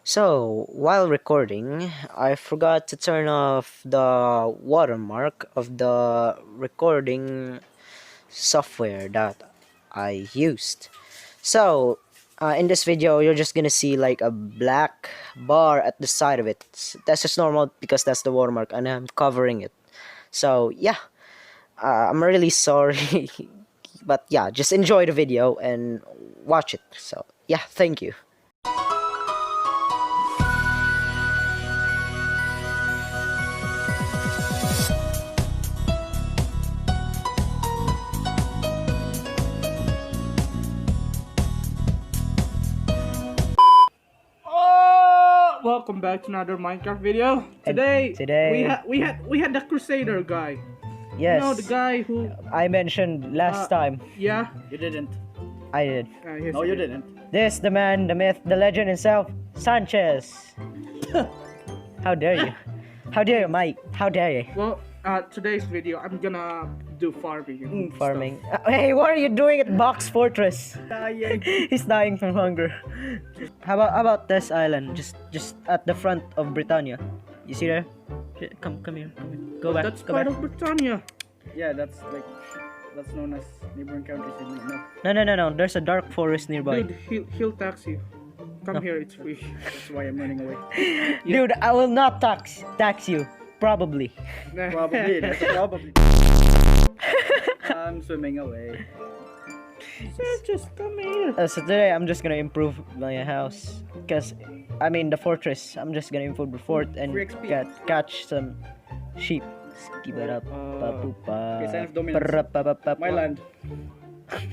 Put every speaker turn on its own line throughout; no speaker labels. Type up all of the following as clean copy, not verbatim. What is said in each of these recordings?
So, while recording, I forgot to turn off the watermark of the recording software that I used. So, in this video, you're just gonna see like a black bar at the side of it. That's just normal because that's the watermark and I'm covering it. So, yeah, I'm really sorry. But yeah, just enjoy the video and watch it. So, yeah, thank you.
Welcome back to another Minecraft video. Today we had the Crusader guy.
Yes.
You know the guy who
I mentioned last time.
yeah.
You didn't.
I did.
No, you didn't.
This, the man, the myth, the legend himself, Sanchez. How dare you? How dare you, Mike? How dare you?
Well, today's video I'm gonna do farming. And
Farming. Hey, what are you doing at Box Fortress?
Dying.
He's dying from hunger. How about this island? Just at the front of Britannia. You see there? Come here. Go back.
That's
Go
part
back.
of Britannia.
Yeah, that's known as neighboring countries.
No. There's a dark forest nearby.
Dude, he'll tax you. Come
No.
here, it's free.
That's why I'm running away.
Dude, I will not tax you. Probably.
Probably. That's a probably. I'm swimming away.
Just come here.
So today I'm just gonna improve my house, the fortress. I'm just gonna improve the fort and
Free XP.
catch some sheep. Skip it up.
Okay, sign of dominance. My land.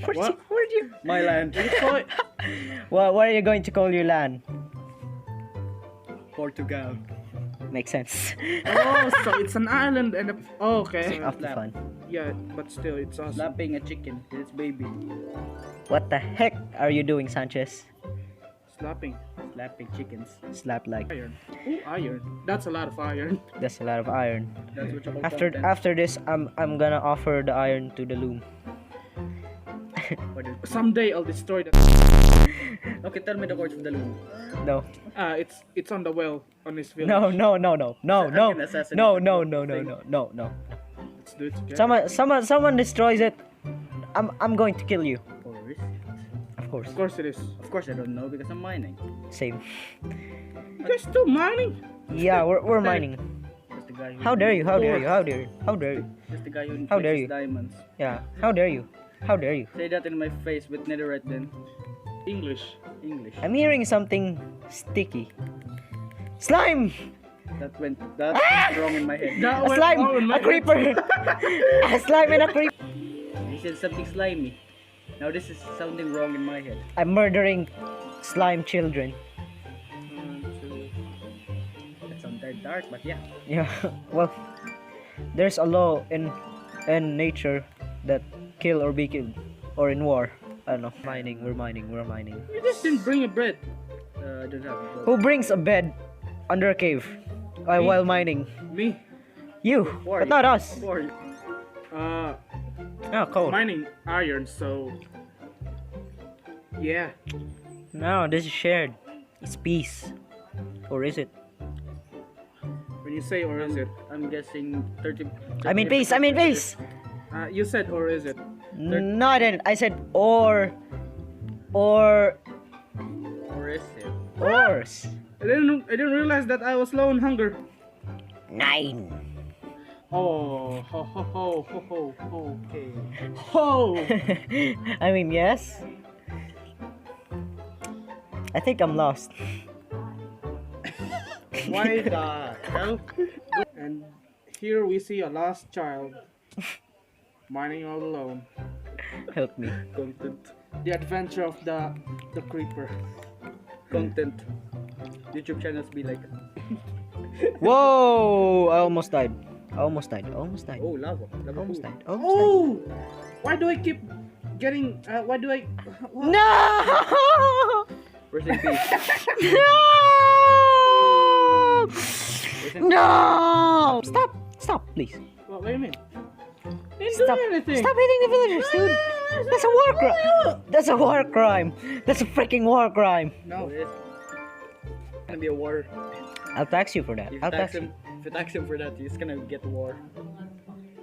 Where'd you?
My land.
What are you going to call your land?
Portugal.
Makes sense.
Oh, so it's an island and okay.
After fun.
Yeah, but still, it's awesome.
Slapping a chicken with its baby.
What the heck are you doing, Sanchez?
Slapping.
Slapping chickens.
Slap like.
Iron. Ooh, iron. That's a lot of iron.
That's a lot of iron.
That's what you call content.
After this, I'm gonna offer the iron to the loom.
What is-
Someday I'll destroy that.
Okay, tell me the course of the loom.
No.
It's on the well on his village.
No.
gonna assassinate
No.
Let's do it together.
Someone destroys it. I'm going to kill you.
Or is it?
Of course.
Of course it is.
Of course I don't know because I'm mining.
Same.
You guys still mining?
Yeah, we're mining.
Just the guy who
How dare you? How dare you?
Just the guy who
How dare
fixes
you?
diamonds.
Yeah. How dare you?
Say that in my face with netherite then.
English.
English.
I'm hearing something sticky. Slime!
That went wrong in my head.
That
A
went
slime!
wrong in my
A creeper! A slime and a creeper!
He said something slimy. Now this is sounding wrong in my head.
I'm murdering slime children.
That sounded dark, but yeah.
Yeah. Well, there's a law in nature that kill or be killed, or in war. I don't know. We're mining.
You just didn't bring a bread.
I don't have a
Who brings a bed under a cave while mining?
Me.
You,
For
but
you.
not us.
For you.
Oh, cool.
Mining iron, so yeah.
No, this is shared. It's peace. Or is it?
When you say or is it?
I'm guessing 30.
I mean peace.
You said or is it?
No, I didn't. I said or
Or is it?
ors.
I didn't realize that I was low on hunger.
9.
Oh, ho.
Okay.
Ho!
I mean, yes. I think I'm lost.
Why the hell? And here we see a lost child mining all alone.
Help me.
Content.
The adventure of the creeper.
Content. YouTube channels be like,
Whoa! I almost died.
oh, lava.
Almost
pool.
died.
Oh! Why do I keep getting? Why do I? What?
No!
Rest in peace.
No! No! Stop, please.
What do you mean? Didn't do anything.
Stop hitting the villagers, dude. That's a war crime. That's a war crime. That's a freaking war crime.
No.
gonna be a war.
I'll tax you for that.
If you
I'll
tax
tax you.
him, if you tax him for that, he's gonna get a war.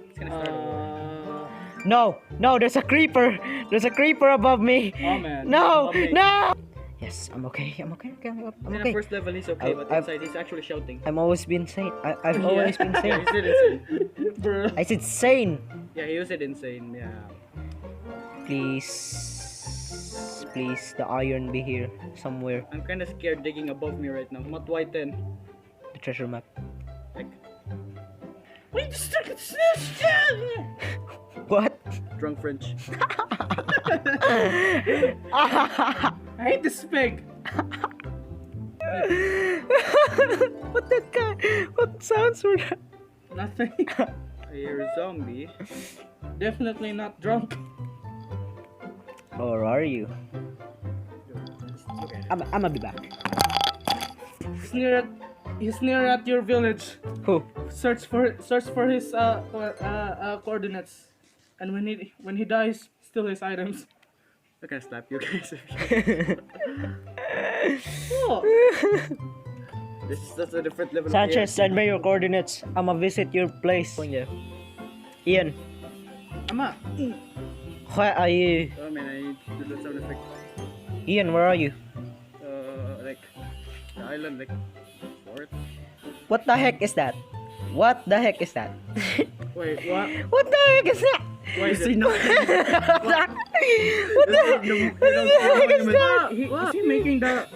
He's gonna start a war.
No, no, there's a creeper. There's a creeper above me.
Oh man.
No,
Above me.
no. Yes, I'm okay. I'm okay. I'm
In the
okay.
first level, he's okay, but
I've-
inside, he's actually shouting.
I've always been sane. I've always been
Yeah,
sane.
he said insane.
Bro.
I said sane.
Yeah, he said insane. Yeah.
Please, please, the iron be here somewhere.
I'm kind of scared digging above me right now. Mat white 10.
The treasure map.
Like,
Wait, stuck it.
What?
drunk French.
I hate this pig.
What the guy? What sounds were that?
Nothing.
I hear a zombie.
Definitely not drunk.
Or are you?
Okay.
I'm gonna be back.
He's near at your village.
Who?
Search for his coordinates, and when he dies, steal his items.
I can slap you guys.
Oh,
That's a different level.
Sanchez, send me your coordinates. I'ma visit your place. Ian,
ama.
where are you?
Oh man, I need to do that sound effect.
Ian, where are you?
Like the island, like fort.
What the heck is that? What the heck is that?
Wait, what?
What the heck is that?
Why is it?
No.
What the heck is that?
Is he making the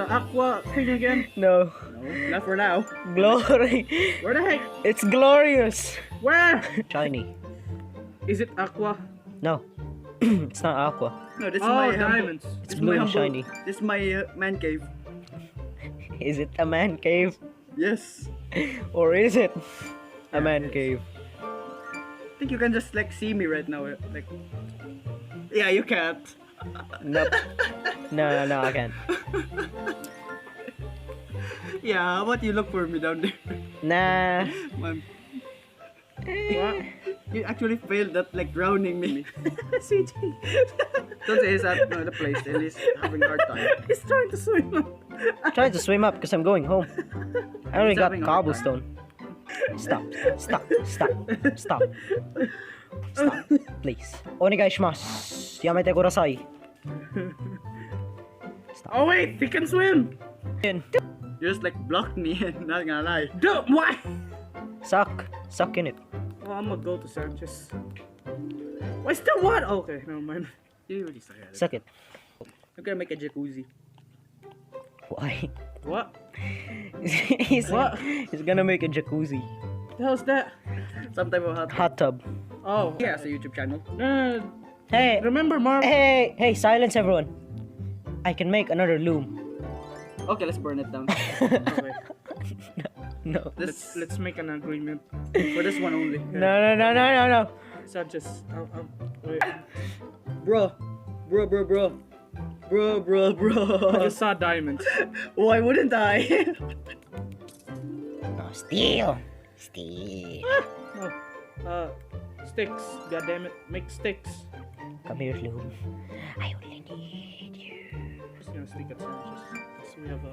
aqua thing again?
No.
No, not for now.
Glory.
Where the heck?
It's glorious.
Where?
Shiny.
Is it aqua?
No. It's not aqua.
No, this is
Oh,
my humble,
diamonds.
It's
this is
blue
my
and
humble,
shiny.
This is my man cave.
Is it a man cave?
Yes.
Or is it a
Yeah,
man
it is.
cave?
I think you can just like see me right now. Like, yeah, you can't.
Nope. No, no, I can't.
Yeah, how about you look for me down there?
Nah.
Man,
What?
you actually failed at like drowning me. CJ. Don't say he's at the place and he's having a hard time.
He's trying to swim.
Trying to swim up because I'm going home. I only
He's
got
having a hard
cobblestone. Stop. Stop. Stop. Stop. Stop. Please. Onegaishimasu. Yamete kudasai. Stop.
Oh wait, he can swim.
You just like blocked me, not gonna lie.
Dude, why?
Suck. Suck in it.
Oh, I'm gonna go to Sanchez. Why still what? Okay, never mind.
You really suck at it.
Suck it.
I'm gonna make a jacuzzi.
Why?
What?
he's,
What?
he's gonna make a jacuzzi.
The hell's that?
Some type of hot.
Hot tub.
Oh,
He has a YouTube channel.
no.
Hey.
Remember, Marv?
Hey. Hey. Silence everyone. I can make another loom.
Okay, let's burn it down.
Okay,
No.
let's make an agreement.
For this one only.
No. No.
Sanchez, wait.
Bro.
I just saw diamonds.
Why wouldn't I?
No. Steal. Steal.
No. Sticks. God damn it. Make sticks.
Come here, loom. I only need you.
Just gonna stick at Sanchez. 'Cause we have a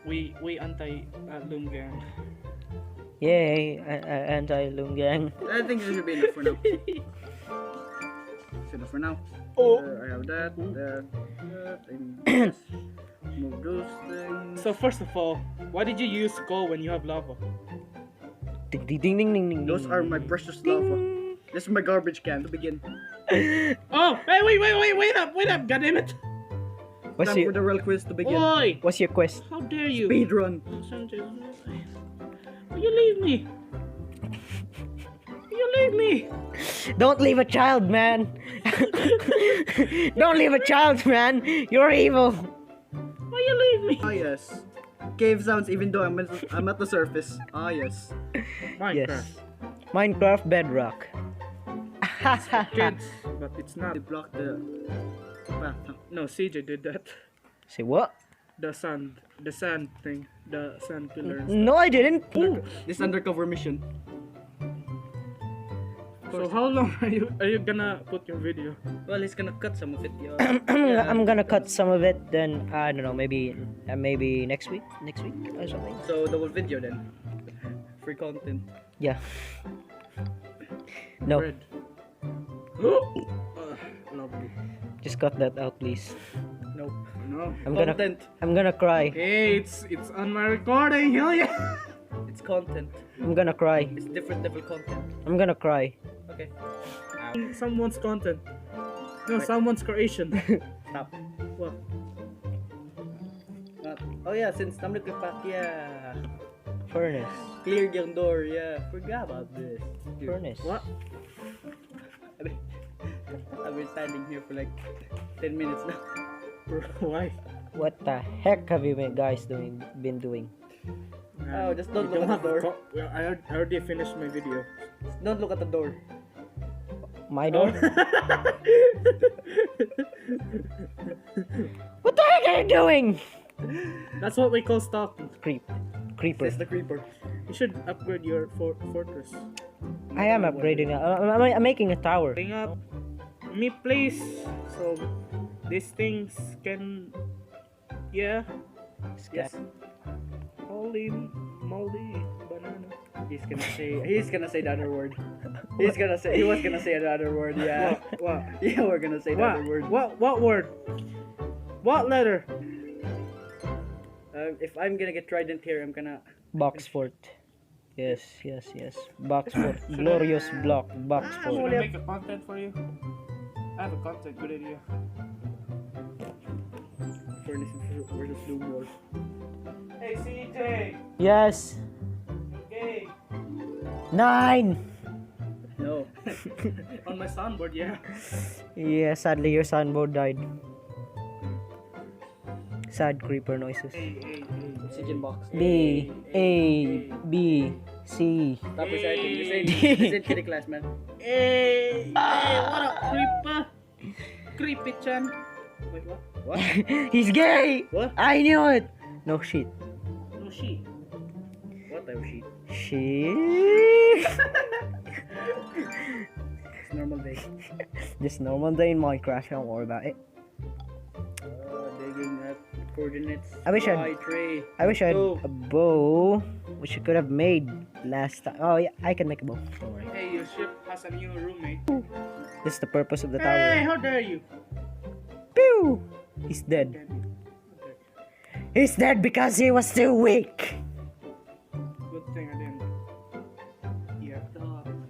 we anti loom gang.
Yay, anti-loom gang.
I think this should be enough for now. It's enough for now.
Oh.
I have that, and this. Move those things.
So first of all, why did you use coal when you have lava?
Ding ding ding ding ding ding.
Those are my precious lava. This is my garbage can to begin.
Oh, hey, wait up, God damn it!
What's
Time for
your
the real quiz to begin.
Oi!
What's your quest?
How dare you?
Speedrun.
Sanchez, will you leave me? Will you leave me?
Don't leave a child, man. Don't leave a child, man. You're evil.
Will you leave me?
Ah yes. Cave sounds even though I'm at the surface. Ah yes.
Minecraft.
Yes. Minecraft Bedrock.
Kids, but it's not.
They blocked the path.
No, CJ did that.
Say what?
The sand thing, the sand pillar. and
No, I didn't.
This undercover mission.
So how long are you gonna put your video?
Well, he's gonna cut some of it.
I'm gonna cut some of it. Then I don't know. Maybe next week or something.
So the whole video then. Free content.
Yeah. No,
Bread. Lovely.
just cut that out, please.
Nope.
No.
Content.
I'm gonna cry.
Hey, it's on my recording. Hell yeah.
It's content.
I'm gonna cry.
It's different level content.
I'm gonna cry.
Okay.
Someone's content. No, someone's creation.
Stop.
What?
Oh yeah, since namlutupat, yeah.
FuRnaCE.
Cleared yung door, yeah. Forgot about this. Dude,
FuRnaCE.
What?
I've been standing here for like 10 minutes now.
Why?
What the heck have you guys been doing?
Oh, just don't
You
look at the door.
Well, I already finished my video.
Don't look at the door.
My door? What the heck are you doing?
That's what we call stalking.
Creeper.
It's the creeper.
You should upgrade your fortress.
I am upgrading. I'm making a tower.
Bring up me, please. So these things can, yeah.
Yes.
Holy moly banana.
He's gonna say the other word. He was gonna say the other word, yeah.
What?
Yeah, we're gonna say the
What?
other word.
What word? What letter?
If I'm gonna get trident here, I'm gonna
Box fort. Yes. Box fort. Glorious block. Box
I'm
fort.
gonna make a content for you. I have a content, good idea.
furnace versus loom wars.
Hey CJ.
Yes.
Okay.
9.
No.
On my soundboard, yeah.
Yeah. Sadly, your soundboard died. Sad creeper noises.
Hey.
Oxygen box.
B A B C.
Stop reciting. Listen to the class, man.
Hey, what up, creeper? Creepy chan. Wait, what?
What?
He's gay.
What?
I knew it. No shit.
No, she.
What type of shit?
Shit.
It's normal day.
Just normal day in Minecraft. Don't worry about it.
Digging at coordinates.
I wish I'd-
Y, 3.
I wish I had
Go.
a bow, which I could have made last time. Oh yeah, I can make a bow. Don't worry.
Hey, your ship has a new roommate.
This is the purpose of the
Hey,
tower.
how dare you?
Pew! He's dead. He's dead because he was too weak.
Good thing I didn't. Yeah.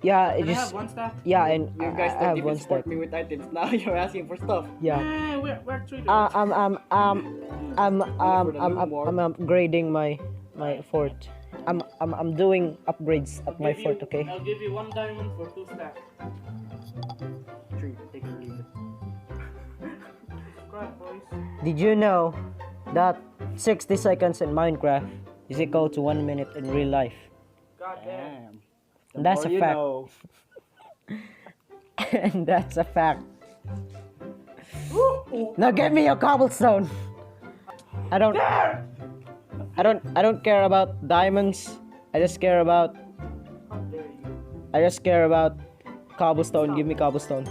Yeah, it
Can I
just
have one stack?
yeah, and
You guys
I
don't
have
even
one
support
stack.
me with items. Now you're asking for stuff.
Yeah.
Hey, we're three.
I'm upgrading my fort. I'm doing upgrades at my fort. Okay.
I'll give you 1 diamond for 2 stacks.
True. Take it or leave it.
Crap, boys.
Did you know that 60 seconds in Minecraft is equal to 1 minute in real life?
God damn.
Damn.
That's a
More you
fact.
know.
And that's a fact. Now get me your cobblestone. I don't care about diamonds. I just care about
How dare you?
cobblestone. Give me cobblestone.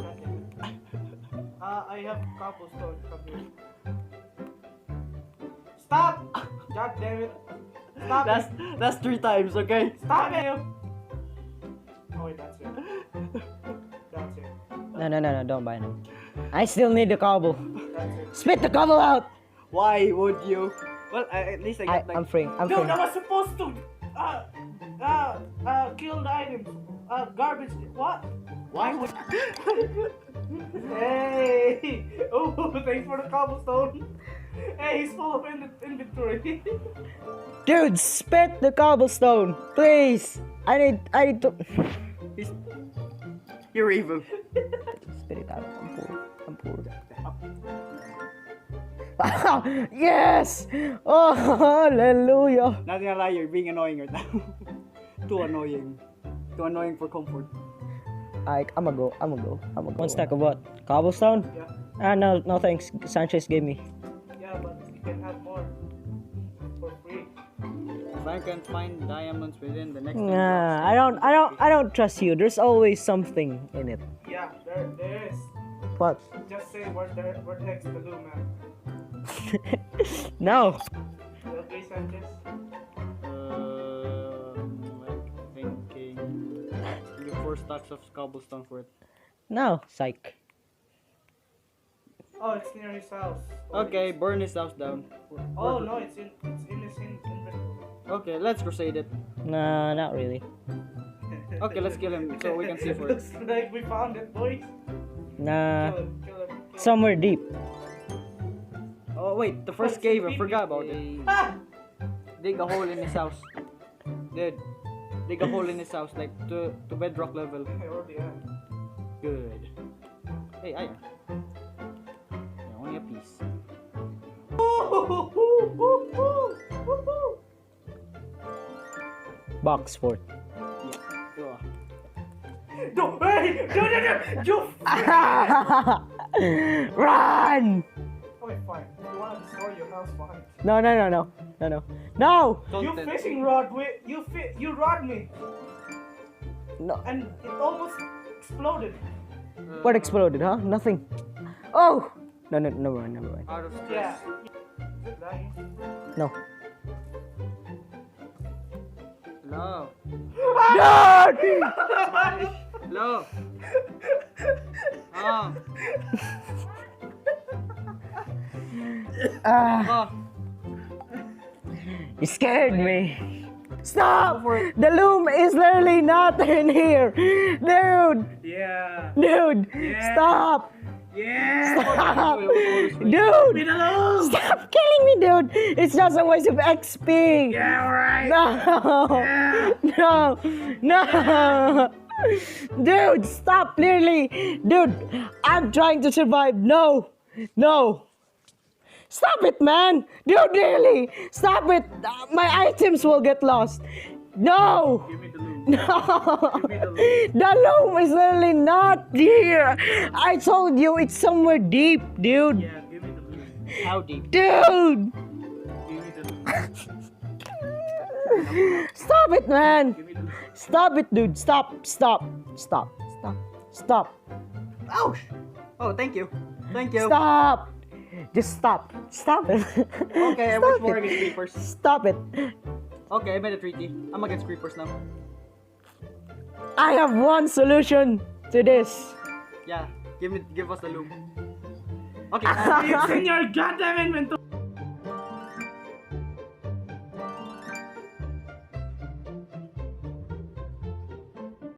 I have cobblestone. Come here. Stop! God damn it. Stop it.
That's 3 times, okay?
Stop it! Oh wait, that's it. That's it.
No, don't buy them. I still need the cobble.
That's it.
Spit the cobble out.
Why would you? Well, at least I got like.
I'm free. I'm
Dude,
free.
I was supposed to kill the items. Garbage. What?
Why would?
Hey! Oh, thanks for the cobblestone. Hey, he's full of inventory.
Dude, spit the cobblestone, please. I need to
You're evil.
spit it out. I'm poor. Yes! Oh, hallelujah!
Not gonna lie, you're being annoying right now. Too annoying. Too annoying for comfort.
I'ma go. 1 stack of what? Cobblestone?
Yeah.
No thanks. Sanchez gave me.
Yeah, but you can have more for free.
If I can find diamonds within the next 10
Nah,
blocks,
I don't trust you. There's always something in it.
Yeah, there is.
What?
Just say where the heck's the loom at.
No.
Okay, Sanchez.
like thinking. Give 4 stacks of cobblestone for it.
No. Psych.
Oh, it's near his house.
Okay, burn his house down.
Oh no, it's in his inventory.
Okay, let's crusade it.
Nah, not really.
Okay, let's kill him so we can see for it.
Looks like we found it, boys.
Nah.
Kill him, kill him.
Somewhere deep.
Oh wait, the first cave, I forgot about it.
Ah!
Dig a hole in his house. Dude, dig a hole in his house, like to bedrock level.
I already am.
Good. Hey, iron. Yeah, only a piece.
Box fort.
Yeah.
No, hey! You
Run!
Okay, fine. If you want to destroy your house, fine.
No. No!
You
Don't
fishing rod, you rod me,
No.
and it almost exploded.
What exploded, huh? Nothing. Oh! No, never mind.
Out of stress.
Yeah. Is it dying?
No.
Hello.
God!
Hello. Ah. Ah.
You scared me. Stop! The loom is literally not in here. Dude!
Yeah.
Dude!
Yeah.
Stop!
Yeah.
Stop!
Wait.
Dude!
Leave me alone.
Stop killing me, dude! It's just a waste of XP!
Yeah, alright.
No! No! Dude, stop, literally! Dude, I'm trying to survive. No! Stop it, man! Dude, really! Stop it! My items will get lost. No!
Give me the loom.
No!
Give me the loom.
The loom is literally not here! I told you it's somewhere deep, dude!
Yeah, give me the loom.
How deep?
Dude!
Give me the loom.
Stop it, man!
Give me the loom.
Stop it, dude! Stop!
Ouch! Oh, thank you. Thank you.
Stop! Just stop! Stop it!
Okay, I
Stop
wish more
it.
against creepers.
Stop it!
Okay, I made a treaty. I'm against creepers now.
I have one solution to this.
Yeah, give us the loom. Okay.
It's in your goddamn inventory.